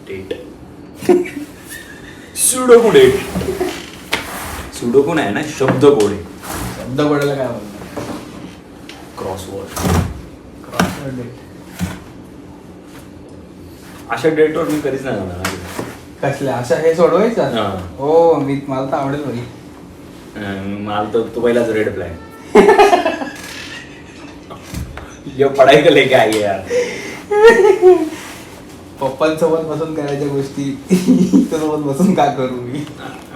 Date. Sudoku date. Sudoku नाही ना, शब्दकोड. शब्दकोडाला काय बोलणार? क्रॉसवर्ड. Crossword date. अशा डेटवर मी कधीच नाही जाणार. कसल्या अशा हे सोडवायचं? हा. हो मला तर आवडेल भाई. मला तर तो पहिलाच रेड फ्लॅग. ये पढाई का लेके आई है यार. पप्पांसोबत बसून करायच्या गोष्टी सोबत बसून का करू मी?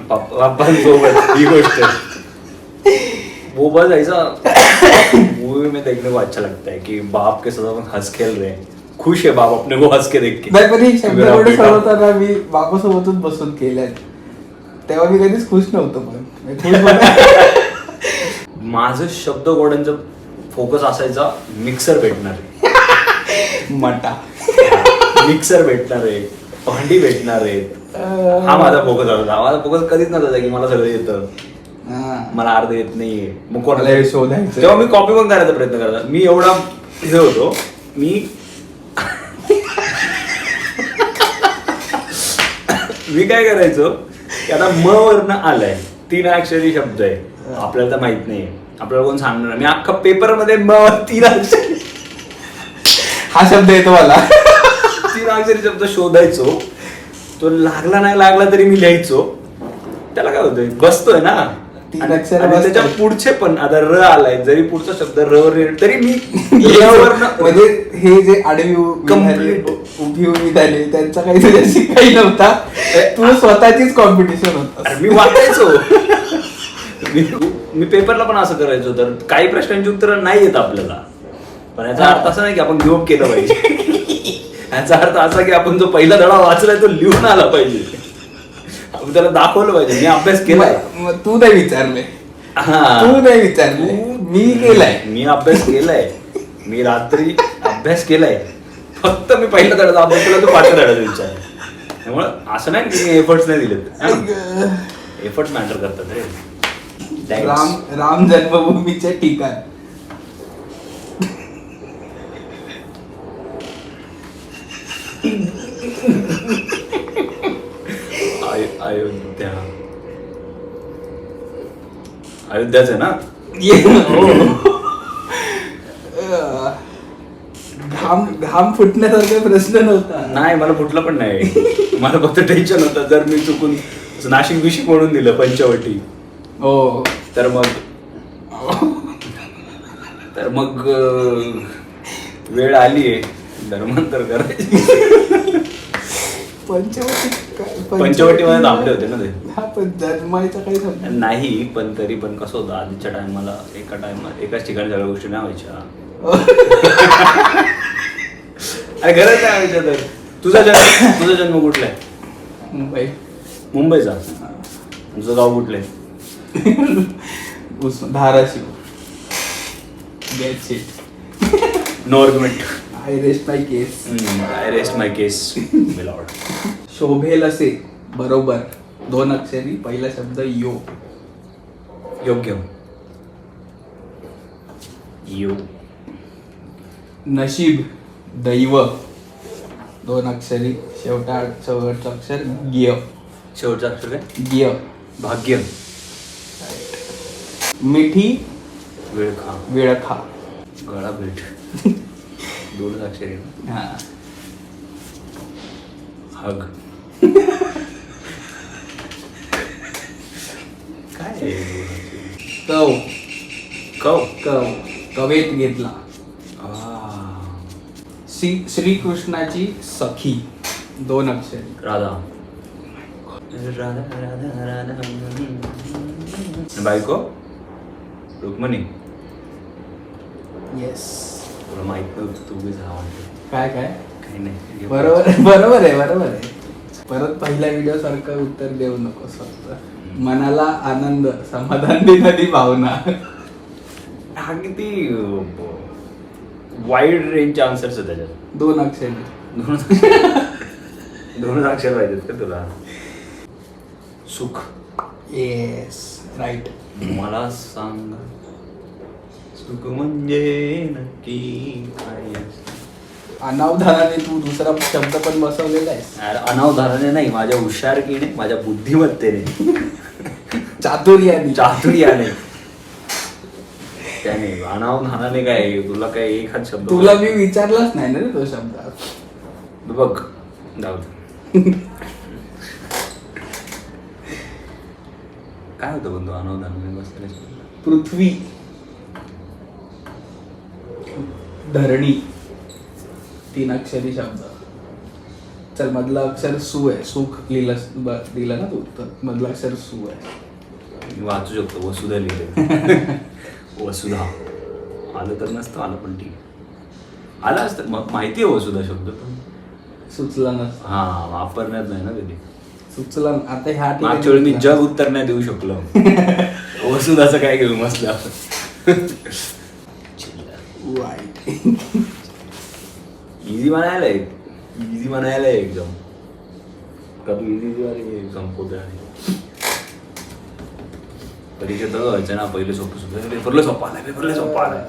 पापांसोबत ही गोष्ट. वो बस ऐसा मूवी में देखने को अच्छा लगता है कि बाप के साथ अपन हंस खेल रहे हैं. खुश है बाप अपने को हंस के देख के. नाही पण ही शब्दकोड सोडवताना मी बापासोबतच बसून केल्यात. तेव्हा मी कधीच खुश नव्हतो. पण माझं शब्दकोडांचा फोकस असायचा मिक्सर भेटणार आहे. मटा मिक्सर भेटणार आहे, भांडी भेटणार आहे. हा माझा फोकस होता. माझा फोकस कधीच नव्हता की मला सगळं येतं, मला अर्ध येत नाहीये, मग कोणाला शोधायचं. तेव्हा मी कॉपी पण करायचा प्रयत्न करतात. मी एवढा हे होतो. मी काय करायचो की आता म वरनं आलाय, 3 अक्षरी शब्द आहे, आपल्याला तर माहित नाहीये, आपल्याला कोण सांगणार. मी अख्खा पेपर मध्ये म 3 अक्षरी हा शब्द येतो मला. 3 अक्षरी शब्द शोधायचो. तो लागला नाही लागला तरी मी लिहायचो. त्याला काय होतंय, बसतोय ना. 3 अक्षर आणि त्याच्या पुढचे पण आता र आलाय, जरी पुढचा शब्द र तरी मी म्हणजे हे जे आडवी उभी उभी झाली त्यांचा काही तुझ्याशी काही नव्हता. तू स्वतःचीच कॉम्पिटिशन होता. मी वाचायचो. मी पेपरला पण असं करायचो. तर काही प्रश्नांची उत्तर नाही येत आपल्याला, पण याचा अर्थ असा नाही की आपण गिव्ह अप केलं पाहिजे. याचा अर्थ असा की आपण जो पहिला धडा वाचलाय तो लिहून आला पाहिजे, आपण त्याला दाखवलं पाहिजे. मी अभ्यास केलाय. तू नाही विचारले. तू नाही विचारले, मी केलाय. मी अभ्यास केलाय. मी रात्री अभ्यास केलाय. फक्त मी पहिला धड्याचा अभ्यास केला, तो 5व्या धड्याचा विचार. त्यामुळे असं नाही की मी एफर्ट्स नाही दिलेत. एफर्ट्स मॅटर करतात रे. राम जन्मभूमीचे ठिकाण. अयोध्या. अयोध्याच आहे ना. घाम फुटण्यासारखा प्रश्न नव्हता. नाही, मला फुटलं पण नाही. मला फक्त टेन्शन होतं जर मी चुकून नाशिक बिशिक म्हणून दिलं पंचवटी. हो तर मग वेळ आलीये धर्मांतर करायची. पंचवटीमध्ये थांबले होते ना ते. पण जन्मायचा काही समजा नाही, पण तरी पण कसं होतं आधीच्या टायमाला एकाच ठिकाणी सगळ्या गोष्टी नाही व्हायच्या. अरे गरज नाही व्हायच्या. तर तुझा जन्म कुठला आहे? मुंबईचा. तुझं गाव कुठलंय? Dharashiv. No argument. I rest my case. I rest my case, my lord. शोभेल असे बरोबर 2 अक्षरी पहिला शब्द यो. योग्य. यो. नशीब दैव 2 अक्षरी शेवटचं अक्षर गिय. शेवटचं अक्षर काय? गिय. भाग्य. मिठी वेळखा. गळा भेट. 2 अक्षरी. हग. काय? कवेत घेतला. श्रीकृष्णाची सखी 2 अक्षरी. राधा. बायको रुक्मणी. येस. तुला माहित नव्हतं, तू बी काय काही नाही. बरोबर आहे. परत पहिल्या व्हिडिओ सारखं उत्तर देऊ नकोस. फक्त मनाला आनंद समाधान देणारी भावना. हा किती वाईड रेंजचे आन्सर्स आहे त्याच्यात. 2 अक्षर. 2 अक्षर पाहिजेत का तुला? सुख. Yes right. मला सांग सुख म्हणजे नक्की काय? अनावधानाने तू दुसरा शब्द पण बसवलेला आहेस. अरे अनावधानाने नाही, माझ्या हुशारकीने, माझ्या बुद्धिमत्तेने, चातुर्याने त्याने. अनावधानाने काय, तुला काय एखाद शब्द तुला मी विचारलाच नाही ना रे तो शब्द. बघ जाऊ दे. काय होतं बंधू अनावधानाने बसले? पृथ्वी, धरणी, 3 अक्षरी शब्द. चल मधला अक्षर सु आहे. सुख लिहिलं ना तू, तर मधला अक्षर सु आहे. मी वाचू शकतो. वसुधा लिहिले. वसुधा आलं तर नसतं आलं, पण ठीक आहे. आलं असतं, माहिती आहे वसुधा शब्द, पण सुचला नसतं. हा वापरण्यात नाही ना कधी. सुचला आता ह्या मागच्या वेळी मी जग उत्तर नाही देऊ शकलो. वसुधाचं काय घेऊन बसलं आपण. वाईट. इझी म्हणायला एकदम कधी इझी संपवत आहे. परीक्षेत व्हायचं ना पहिले सोपं पेपरला सोपा आलाय.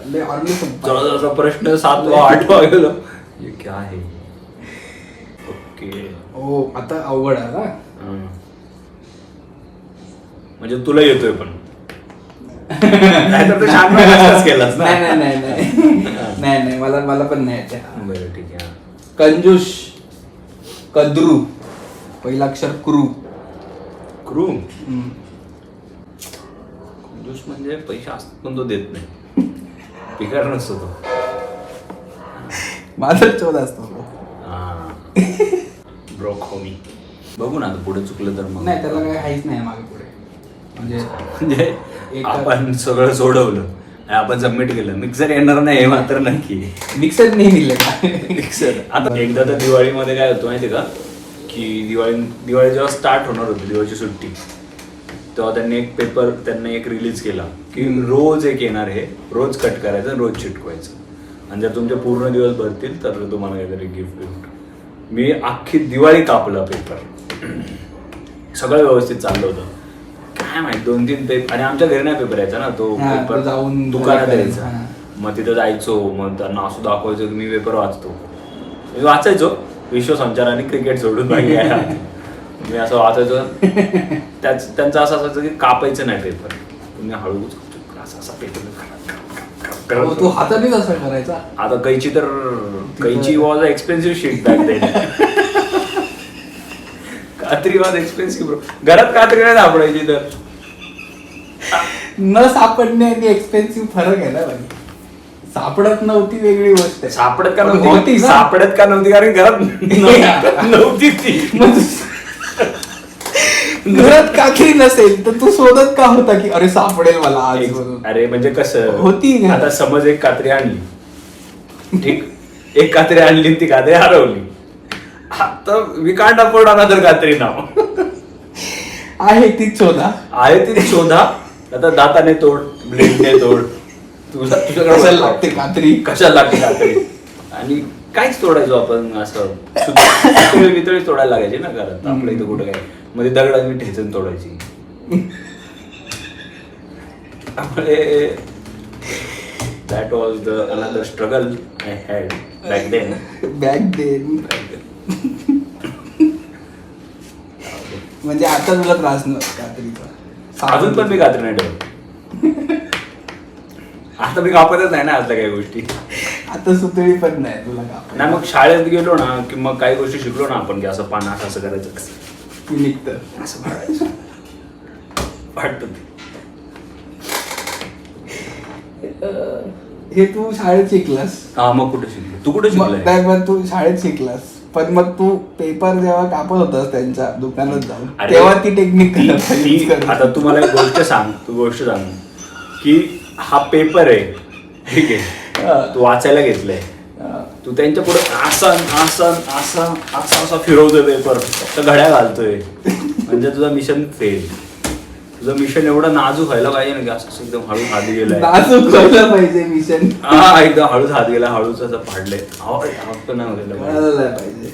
जवळजवळचा प्रश्न 7वा 8वा गेलो. हे काय आहे. ओके. हो आता अवघड आहे ना. म्हणजे तुला येतोय पण नाहीतर तू शांत केलास ना. नाही मला पण नाही येत. बरं ठीक आहे. कंजूस, कद्रू, पहिला अक्षर क्रू. कंजूस म्हणजे पैसे असतात पण तो देत नाही. पिकार नसतो तो. माझा चोद असतो. ब्रोक होमी. बघू ना आता पुढे चुकलं तर मग. नाही त्याला काही काहीच नाही मागे पुढे. म्हणजे आपण सगळं सोडवलं, आपण सबमिट केलं. मिक्सर येणार नाही हे मात्र नक्की. मिक्सर नाही दिलं का? मिक्सर आता एकदा तर दिवाळीमध्ये काय होतं माहिती का, की दिवाळी जेव्हा स्टार्ट होणार होती, दिवाळीची सुट्टी, तेव्हा त्यांनी एक पेपर रिलीज केला की रोज एक येणार, हे रोज कट करायचं, रोज चिटकवायचं, आणि जर तुमचे पूर्ण दिवस भरतील तर तुम्हाला काहीतरी गिफ्ट. मी अख्खी दिवाळी कापला पेपर. सगळं व्यवस्थित चाललं होतं. काय माहिती 2-3 पेपर, आणि आमच्या घरी नाही पेपर यायचा ना, तो पेपर जाऊन दुकानात यायचा. मग तिथं जायचो, मग त्यांना असं दाखवायचो की मी पेपर वाचतो. मी वाचायचो विश्वसंचार आणि क्रिकेट सोडून बाकी आहे. मी असं वाचायचो. त्यांचं असं असायचं की कापायचं नाही पेपर, तुम्ही हळू असा पेपर तू हातानेच असं करायचा. आता कैची was expensive shit back then. कात्री वॉज एक्सपेन्सिव्ह. घरात कात्री नाही सापडायची तर. न सापडणे आणि एक्सपेन्सिव्ह फरक आहे ना भाई. सापडत नव्हती वेगळी गोष्ट आहे. सापडत का नव्हती कारण घरात नव्हती ती. घरात कात्री नसेल तर तू शोधत का होता की अरे सापडेल मला आज म्हणून. अरे म्हणजे कसं होती आता समज एक कात्री आणली, ठीक, एक कात्री आणली, ती कात्री हरवली. आता वी कांट अफोर्ड अनदर कात्री नाव. आहे ती शोधा. आता दाताने तोड, ब्लेडने तोड, तुझ्याकडे लागते कात्री, कशाला लागते कात्री. आणि काहीच तोडायचो आपण असं वितळी तोडायला लागायची ना घरात. आपल्या इथं कुठं काय मध्ये दगडांनी ठेचून तोडायची. त्यामुळे that was the another struggle I had back then. म्हणजे आता तुला त्रास नव्हता कात्रीचा. अजून पण मी कात्री नाही ठेवत. आता मी कापतच नाही ना असल्या काही गोष्टी. आता सुतळी पण नाही तुला काप. नाही मग शाळेत गेलो ना की मग काही गोष्टी शिकलो ना आपण की असं पाना असं करायचं, की निघतं असं वाटायचं वाटत. हे तू शाळेत शिकलास. हा मग कुठे शिकलो? तू कुठे शिकलाय? तू शाळेत शिकलास, पण मग तू पेपर जेव्हा कापत होतास त्यांच्या दुकानात जाऊन, अरे, तेव्हा ती टेक्निक. आता तुम्हाला एक गोष्ट सांग की हा पेपर आहे, ठीक आहे, तू वाचायला घेतलंय, तू त्यांच्या पुढे असा फिरवतोय पेपर, तर घड्या घालतोय, म्हणजे तुझं मिशन फेल. तुझं मिशन एवढं नाजूक व्हायला पाहिजे ना की असं एकदम हळूच हात गेलाय. नाजूक व्हायला पाहिजे मिशन. हा एकदम हळूच हात गेला, हळूच असं फाडलंय, पण पाहिजे.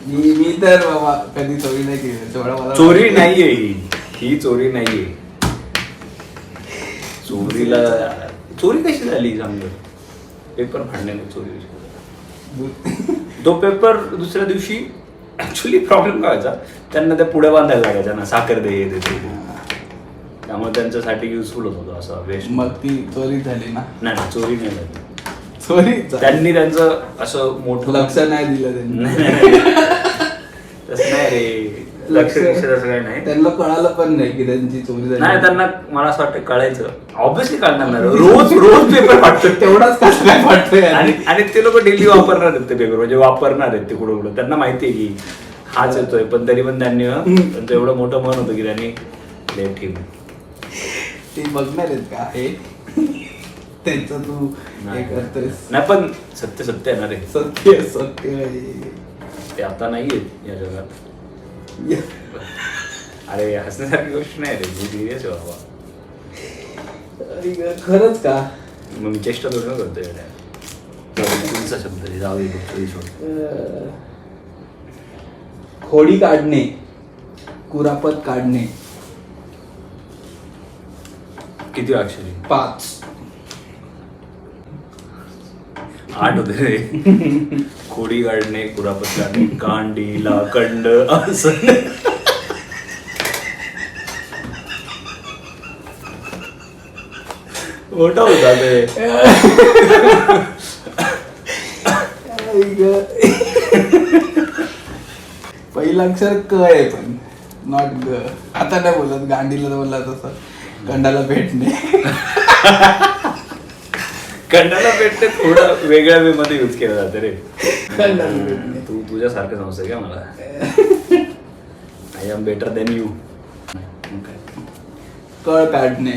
मी तर बाबा कधी चोरी नाही केली. चोरी नाहीये ही चोरी नाहीये. चोरी कशी झाली सांग? पेपर फाडण्याने चोरी. तो पेपर दुसऱ्या दिवशी ऍक्च्युली प्रॉब्लेम काय व्हायचा, त्यांना त्या पुढे बांधायला लागायच्या ना, साखर दे देते, त्यामुळे त्यांच्यासाठी युजफुल होत होतं असं वेस्ट. मग ती चोरी झाली ना? नाही, चोरी नाही झाली. चोरी त्यांनी त्यांचं असं मोठं लक्ष नाही दिलं त्यांनी. नाही तसं नाही रे, लक्ष तसं काही नाही. त्यांना कळालं पण नाही की त्यांची चोरी झाली. नाही, त्यांना मला असं वाटतं कळायचं, ऑब्व्हियसली कळणार नाही. रोज रोज पेपर फाटतो तेवढाच कसं काय वाटतंय. आणि ते लोक डेली वापरणार आहेत ते पेपर, म्हणजे वापरणार आहेत ते कुठं कुठं. त्यांना माहिती आहे की हाच येतोय, पण तरी पण त्यांनी त्यांचं एवढं मोठं मन होतं की त्यांनी लेट हिम. ते बघणार आहेत का हे त्यांचं तू हे करतोयस. नाही, पण सत्य सत्य आहे ना रे. सत्य सत्य ते आता नाहीये या जगात. अरे हसण्यासारखी गोष्ट नाही रे, सिरियस आहे बाबा. खरंच का? मग मी चेष्टा थोडं करतोय. तुमचा शब्द जाऊ दे. खोडी काढणे, कुरापत काढणे. किती अक्षरी? 5. 8 होते रे. खोडी काढणे, कुरापत काढणे, कांडीला कंड असं. मोठा होता ते. पहिलं अक्षर क आहे पण नॉट ग. आता नाही बोलत, गांडीला बोलला तसं. कंडाला भेटणे. कंडाला भेटते थोडं वेगळ्या वे मध्ये युज केलं जातं रे. कंडाला भेटणे. तू तुझ्यासारखं समजतं का मला? I am better than you. कळ काढणे.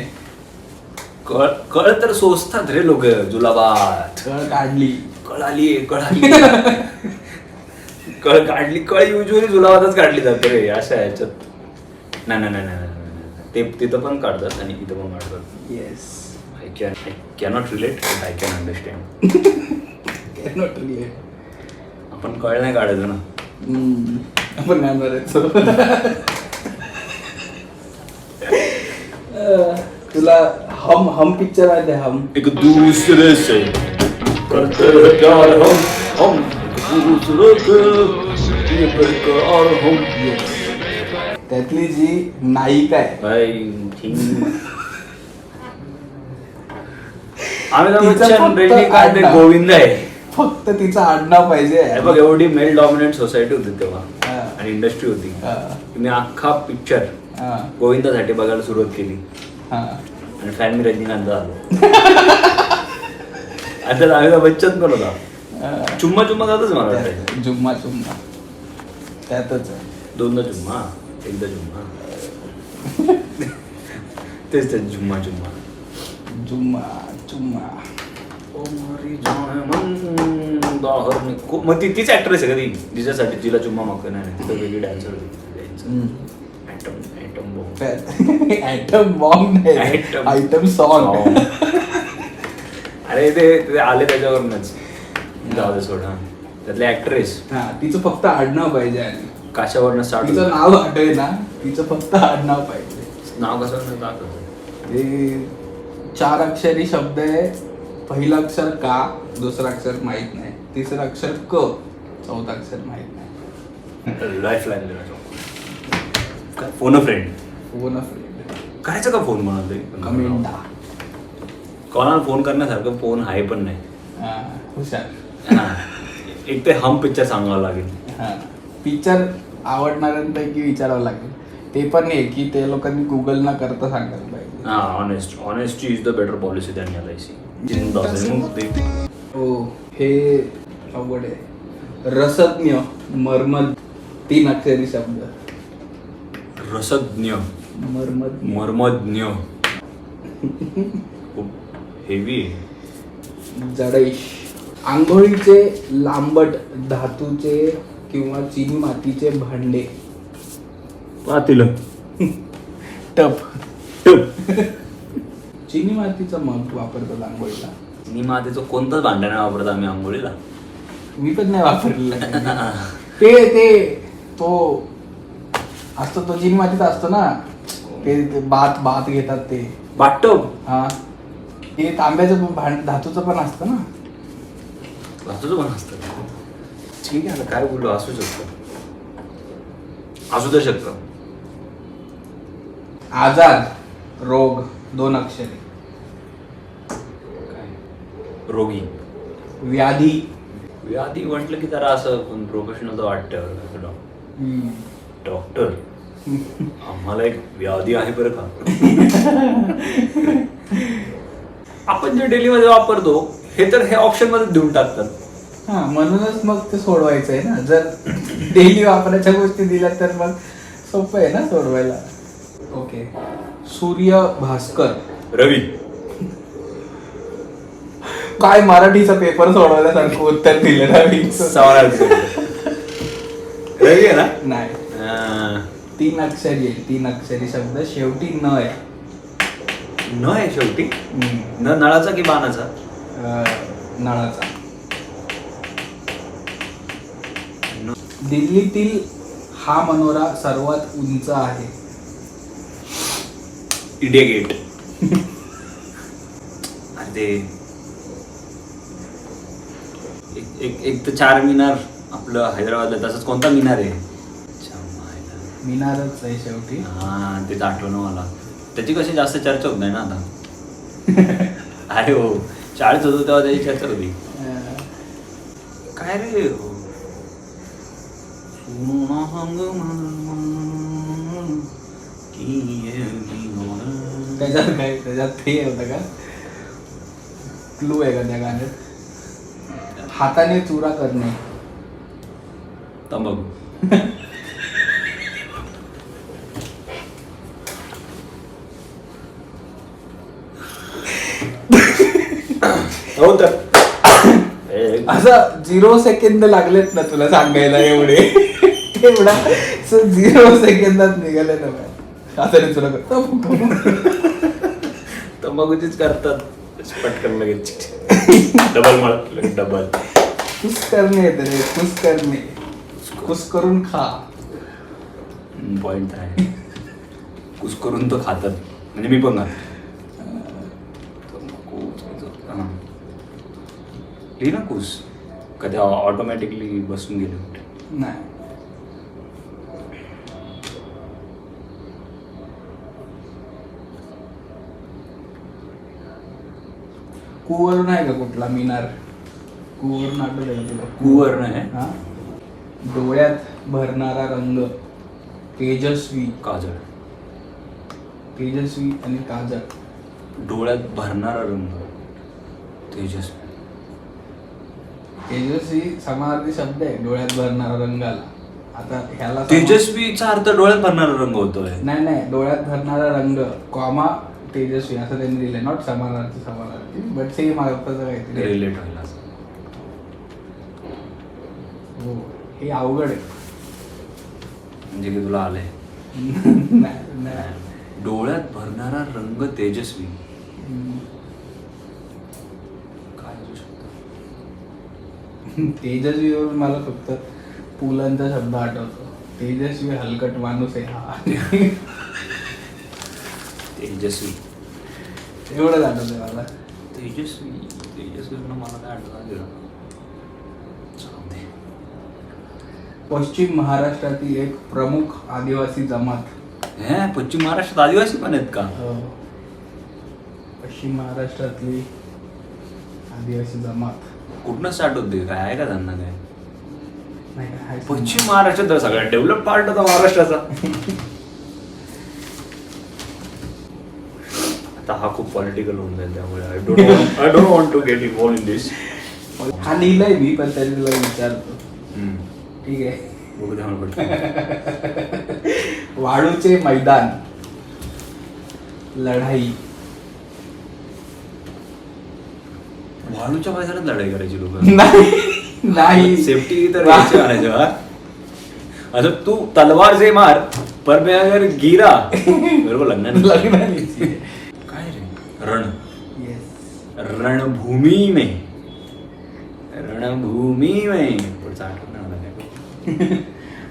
कळ कळ तर सोचतात रे लोक जुलाबात. कळ काढली. कळाली कळ काढली. कळ युजली जुलाबातच काढली जाते रे अशा ह्याच्यात. नाही, ते तिथं पण काढतात आणि इथं पण काढतात. Yes. I cannot relate, but I can understand. Cannot relate. आपण कळ नाही काढायचं ना. आपण गाणार तुला हम पिक्चर आहे ते हम. एक दूसरे से करते हैं प्यार हम दूसरे के ये बेकार हम. त्यातली जी नायिका आहे अमिताभ तिचं बच्चन, फक्त रजनीकांत, आडनाव. गोविंद आहे. फक्त तिचं आडनाव पाहिजे. हे बघ, एवढी मेल डॉमिनेंट सोसायटी होती तेव्हा हा. आणि इंडस्ट्री होती. हा. मी अख्खा पिक्चर हा. गोविंदासाठी बघायला सुरुवात केली हा. आणि फॅन मी रजनीकांत झालो. आता अमिताभ बच्चन पण होता. चुम्मा जातच मला वाटतं. जुम्मा त्यातच आहे. 2दा चुम्मा, 1दा चुम्मा. तेच जुम्मा मग तीच ऍक्ट्रेस आहे का ती जिच्यासाठी तिला चुम्मा मागतो? नाही, तिथं वेगळी डान्सर होती. ऍटम बॉम्ब नाही, आयटम सॉन्ग. अरे ते आले त्याच्यावरूनच. जाऊ दे सोडा. त्यातले ऍक्ट्रेस तिचं फक्त आडनाव पाहिजे. आणि कशावरनं स्टार्ट? तिचं नाव आठवे ना, तिचं फक्त आडनाव पाहिजे. नाव कसं दाखवत? ते 4 अक्षरी शब्द आहे. पहिलं अक्षर का, दुसरं अक्षर माहित नाही, तिसरं अक्षर क, चौथं अक्षर माहित नाही. Life line phone friend. Phone friend करायचं का फोन म्हणाल? कमेंटा. कोणाला फोन करण्यासारखं फोन आहे पण नाही. हुशार. एक ते हम पिक्चर सांगावं लागेल. पिक्चर आवडणाऱ्यांपैकी विचारावं लागेल. ते पण नाही की ते लोकांनी गुगल न करता सांगायला पाहिजे. Honesty is the better policy than LIC. हो, हे अवघड आहे. रसज्ञ, मर्मद, 3 अक्षरी शब्द. रसज्ञ, मर्मज्ञ, खूप हेवी. जडैश. आंघोळीचे लांबट धातूचे किंवा चिनी मातीचे भांडे. पातील. टप. चिनी मातीचा मग वापरतात आंघोळीला. चिनी मातीचं कोणतंच भांडण नाही वापरत आम्ही आंघोळीला. मी पण नाही वापरलेला. ते तो असतो, तो चिनी मातीचा असतो ना, ते बात घेतात ते बाटब. हा, ते तांब्याचं धातूचं पण असतं ना. वाचूचं पण असतं. ठीक आहे, आता काय बोललो, असू शकतं, असू तर शकतं. आजार, रोग, 2 अक्षरे. काय रोगी, व्याधी. व्याधी म्हटलं की जरा असं प्रोफेशनल तर वाटतं. डॉक्टर, आम्हाला एक व्याधी आहे बरं का. आपण जे डेली मध्ये वापरतो हे तर हे ऑप्शन मध्ये देऊन टाकतात. हा, म्हणूनच मग ते सोडवायचं आहे ना. जर डेली वापरायच्या गोष्टी दिल्या तर मग सोपं आहे ना सोडवायला. ओके. सूर्य भास्कर. रवी, काय मराठीचा पेपर सोडवायला सारखं उत्तर दिलं रवी. रवी आहे ना. नाही, 3 अक्षरी आहे. 3 अक्षरी शब्द, शेवटी न आहे. न आहे शेवटी. न नळाचा की बाणाचा. नळाचा. दिल्लीतील हा मनोरा सर्वात उंच आहे. India gate. अरे ते एक तर 4 मिनार आपलं हैदराबादला, तसंच कोणता मिनार आहे. मिनारच आहे शेवटी. हा, तेच आठवण मला. त्याची कशी जास्त चर्चा होत नाही ना आता. अरे हो, शाळेत होतो तेव्हा त्याची चर्चा होती. काय रे हो, त्याच्यात काय, त्याच्यात ते होतं का, क्लू आहे का त्या गाण्यात. हाताने चुरा करणे. तंबाखू. हो तर असं 0 सेकंद लागलेत ना तुला सांगायला. एवढा 0 सेकंदात निघाले ना. हाताने चुरा करतो. तंबाखूचीच करतात पटकन लगेच. डबल मळ लगेच डबल. खुश करणे येते रे, खुश करणे. खुश करून खा. पॉइंट आहे. कुस करून तो खातात, म्हणजे मी पण खातो. लिही ना कुस. कधी ऑटोमॅटिकली बसून गेले कुठे. नाही. कुवरून आहे का कुठला मिनार. कुवरून आठवत आहे का तुला. कुवर्ण आहे. हा. डोळ्यात भरणारा रंग, तेजस्वी. काजळ. तेजस्वी आणि काजळ. डोळ्यात भरणारा रंग, तेजस्वी. तेजस्वी समानार्थी शब्द आहे डोळ्यात भरणारा रंगाला. आता ह्याला तेजस्वीचा अर्थ डोळ्यात भरणारा रंग होतोय. नाही, डोळ्यात भरणारा रंग कॉमा तेजस्वी असं त्यांनी दिलंय. नॉट समानार्थी बट सेम अर्थाचं काहीतरी रिलेट व्हायला. हो, हे अवघड आहे. म्हणजे की तुला आलंय. नाही. डोळ्यात भरणारा रंग तेजस्वी. काय असू शकतं. तेजस्वीवरून मला फक्त पुलंचा शब्द आठवतो. तेजस्वी हलकट माणूस आहे हा. तेजस्वी. एवढंच आठवतंय मला. तेजस्वी मला काय आठवतं. पश्चिम महाराष्ट्रातील एक प्रमुख आदिवासी जमात. हे पश्चिम महाराष्ट्रात आदिवासी पण आहेत का. पश्चिम महाराष्ट्रातली आदिवासी जमात. कुठनं स्टार्ट होते, काय आहे का त्यांना काय. नाही का, आहे पश्चिम महाराष्ट्रात तर सगळ्यात डेव्हलप पार्ट होता महाराष्ट्राचा. आता हा खूप पॉलिटिकल होऊन जाईल, त्यामुळे I don't want to get involve in this. हा लिहिलंय मी, पण तरी तुला विचारतो. ठीक आहे. बघू द्या मला. वाळूचे मैदान, लढाई. वाळूच्या मैदानात लढाई करायची लोक. नाही. सेफ्टी तर करायचं. असं तू तलवार से मार पर मैं अगर गिरा बरोबर लग्न. काय रे. रण. रणभूमी में. पुढचा आठवत नाही मला काय.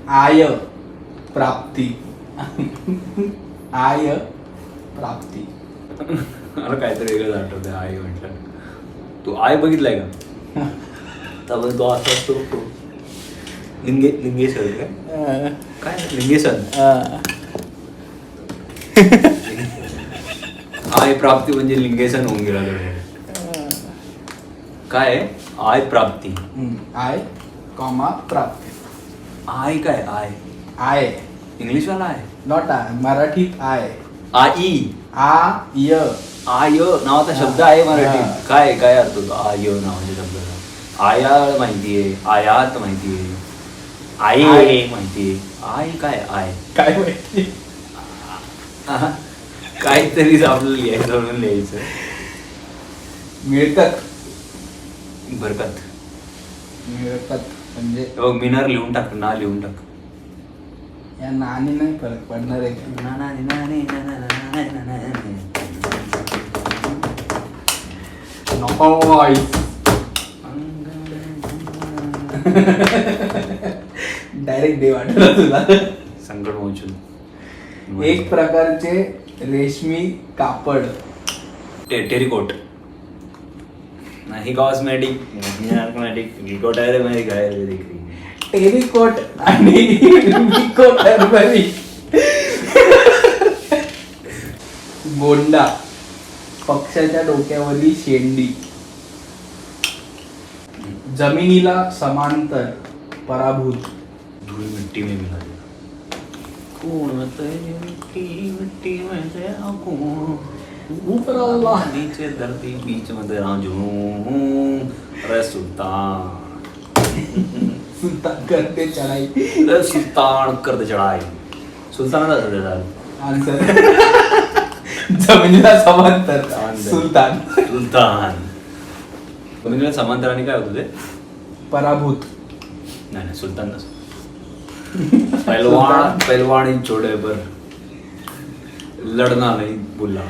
आय प्राप्ती. आय प्राप्ती. मला काहीतरी वेगळंच आठवतंय आय म्हटलं. तू आय बघितलाय का. त्यामुळे तो असा असतो लिंगेश्वर काय काय लिंगेशन आय प्राप्ती म्हणजे लिंगेशन होऊन गेला तो. काय आहे? आय प्राप्ती. आय कॉमा प्राप्ती. आय काय आय आय इंग्लिश वाला आहे नॉट आय, मराठीत आय. आई आ य आय नावाचा शब्द आहे मराठीत. काय काय अर्थ होतो आय नावाच्या शब्दाचा? आयाळ माहितीये, आयात माहितीये, आई माहितीये. आय काय आय काय माहिती. काहीतरी आपल्याला लिहायचं म्हणून लिहायचं. मिळकत. बरकत. मिळकत म्हणजे बघ मिनार लिहून टाक, ना लिहून टाक. या नाणी नाही फरक पडणार आहे का? डायरेक्ट दे वाटलं तुला. संकट मोचून. एक प्रकारचे रेशमी कापड. टेरिकोट नाही कॉस्मेटिक टेरिकोट आहे रे माहिती काय रे. टेरिकोट आणि गोंडा पक्षाच्या डोक्यावरील शेंडी. जमिनीला समांतर पराभूत. धूल मिट्टी में मिला दिया. कौन तेरी मिट्टी मिट्टी में से आंखों ऊपर अल्लाह नीचे धरती बीच में तेरा जुनून. अरे सुल्तान सुलतान करते चढाई. अरे सुल्तान करते चढाई. सुल्तानाचा सध्या आन्सर जमिनीला समांतर सुलतान. सुल्तान जमिनीला समांतर आणि काय होतं ते? पराभूत. नाही नाही सुल्तान नसतो. पहलवान पहलवान छोड़े पर लढना नाही बोलला.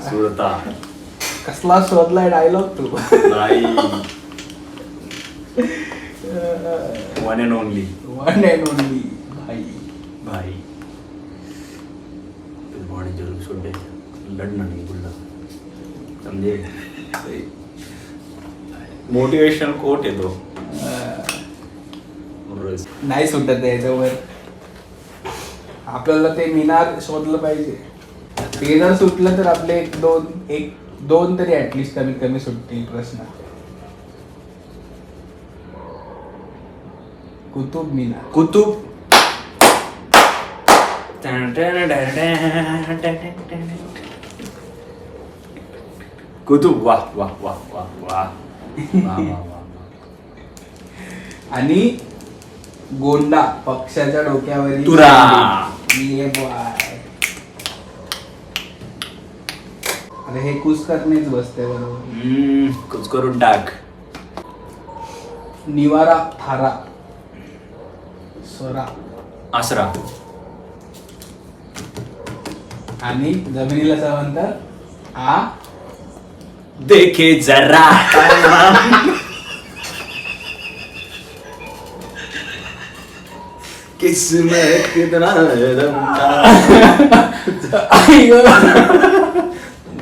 सुल्तान कसला शोधलाय डायलॉग तू. नाही one and only one and only भाई. भाई पहलवान जरूर छोड़े लढना नाही बोलला. समजे मोटिवेशनल कोट आहे तो. नाही सुटत आहे याच्यावर. आपल्याला ते मिनार शोधलं पाहिजे. ते जर सुटलं तर आपले एक दोन तरी ऍटलिस्ट कमीत कमी सुटतील प्रश्न. कुतुब मिनार. कुतुब कुतुब वाह वाह वाह वाह वाह वाह वाह वाह. आणि गोंडा पक्षाच्या डोक्यावरील तुरा. ये बॉय. अरे हे कुस करण्याच बसते बरोबर. कुछ करून टाक. निवारा थारा. स्वरा. आसरा. आणि जमिनीला समांतर आ देखे जरा. किस्मत कितना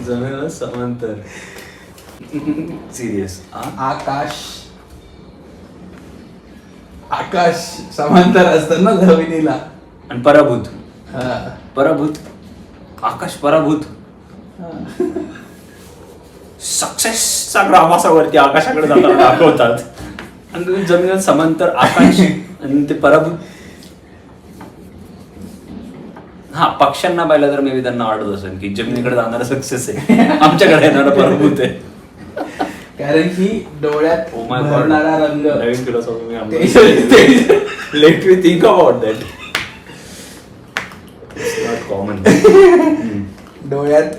जमिनीला समांतर. सिरियस. आकाश. आकाश समांतर असतं ना जमिनीला. आणि पराभूत. हा. पराभूत. आकाश पराभूत. सक्सेसचा ग्रामासावरती आकाशाकडे जाताना दाखवतात. आणि तुम्ही जमिनीला समांतर आकाश आणि ते पराभूत. हा पक्ष्यांना पाहिलं तर मे बी त्यांना वाटत असेल की जमिनीकडे जाणारा सक्सेस आहे, आमच्याकडे येणारा पराभूत आहे. कारण की डोळ्यात भरणारा रंग. नवीन philosophy let me think about that. Not common. डोळ्यात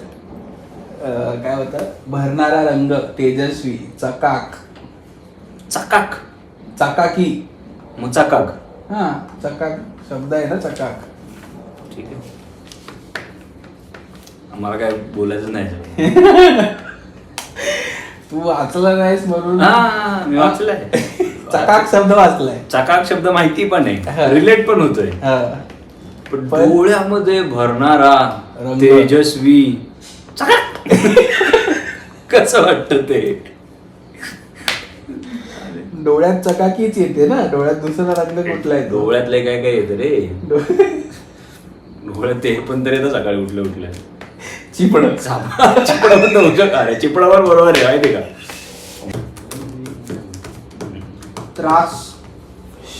काय होतं भरणारा रंग. तेजस्वी. चकाक. चकाक. चकाकी. मग चकाक. हा चकाक शब्द आहे ना चकाक. ठीक आहे. आम्हाला काय बोलायचं नाही. तू वाचला नाहीस म्हणून. हा मी वाचलंय. चकाक शब्द वाचलाय. चकाक शब्द माहिती पण हा. आहे, रिलेट पण होतोय. पण डोळ्यामध्ये भरणारा रंग. तेजस्वी कसं वाटत ते. डोळ्यात चकाकीच येते ना, डोळ्यात दुसरा रंग कुठला आहे डोळ्यातले काय काय येतं रे, डोळ्यात ते पण तर येतं सकाळी उठल्या चिपड चिपडा पण होऊ शकणार, चिपडावर बरोबर आहे माहिती का. त्रास,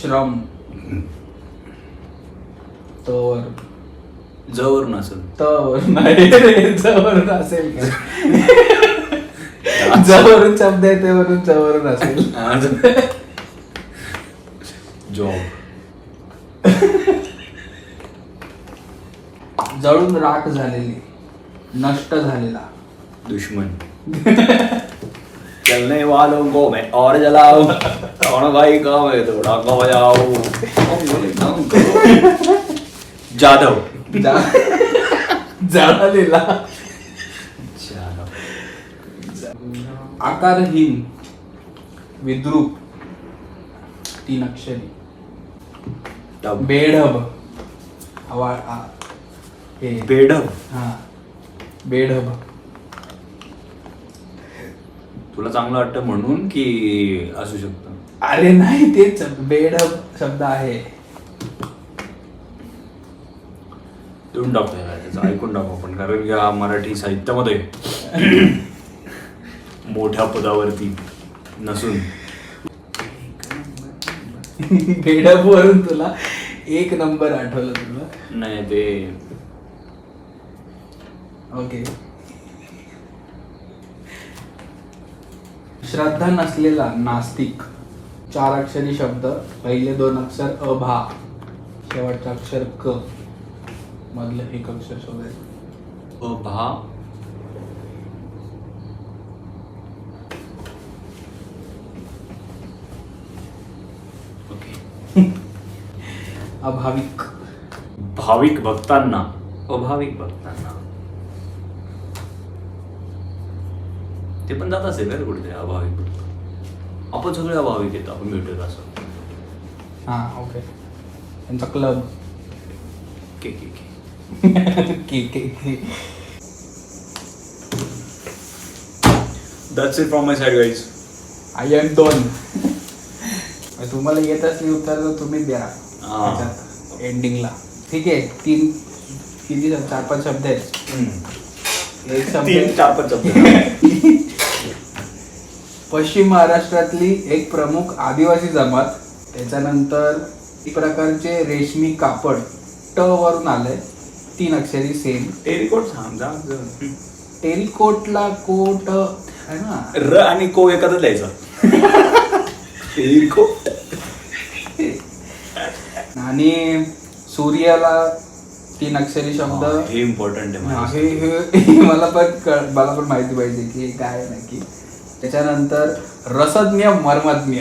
श्रम, तवर जवळून असेल तवर नाही रे, जवळून असेल का? जवळून शब्द आहे ते वरून जवळून असेल. जॉब, जळून राख झालेली, नष्ट झालेला. दुश्मन. चलने वालों को मैं और जलाऊं, कौन भाई काम है थोड़ा को बजाओ. जाधव, जळालेला. आकारहीन, विद्रूप, 3 अक्षरी. बेढब, बेढब. हा बेढब. तुला चांगलं वाटतं म्हणून की असू शकतं. अरे नाही, तेच बेढब शब्द आहे. देऊन टाकतो त्याचं, ऐकून टाकू आपण, कारण या मराठी साहित्यामध्ये मोठ्या पदावरती नसून बेढब वरून तुला 1 नंबर आठवलं तुला. नाही ते ओके. श्रद्धा नसलेला, नास्तिक. 4 अक्षरी शब्द, पहिले 2 अक्षर अभा, शेवटचं अक्षर क, मधलं 1 अक्षर शोधायचं. अभा, ओके. अभाविक, भाविक भक्तांना, अभाविक भक्तांना ते पण जात असेल का कुठे अभाविक भक्त. आपण सगळे अभाविक येतो, आपण भेटत असं. हा ओके. त्यांचा क्लब. के के के के. That's it from my side, guys. I am 2. तुम्हाला येत असली उत्तर तर तुम्ही द्या एंडिंगला. ठीक आहे. 4-5 शब्द आहेत. एक शब्द 3-4 शब्द. पश्चिम महाराष्ट्रातली एक प्रमुख आदिवासी जमात. त्याच्यानंतर एक प्रकारचे रेशमी कापड, ट वरून आलंय, 3 अक्षरी सेम. टेरिकोट सांग. टेरिकोटला कोट आहे ना, र आणि को एकत्रच लिहायचा. टेरिकोट. आणि सूर्याला 3 अक्षरी शब्द. हे इम्पॉर्टंट आहे. हे मला पण माहिती पाहिजे की हे काय आहे नक्की. त्याच्यानंतर रसज्ञ मर्मज्ञ.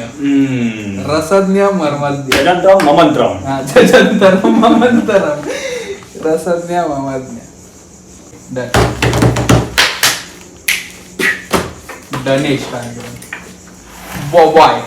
रसज्ञ मर्मज्ञ. त्याच्यानंतर ममंत्रम. त्याच्यानंतर ममंतरम. रसज्ञ ममज्ञ. डनेश काय बॉय.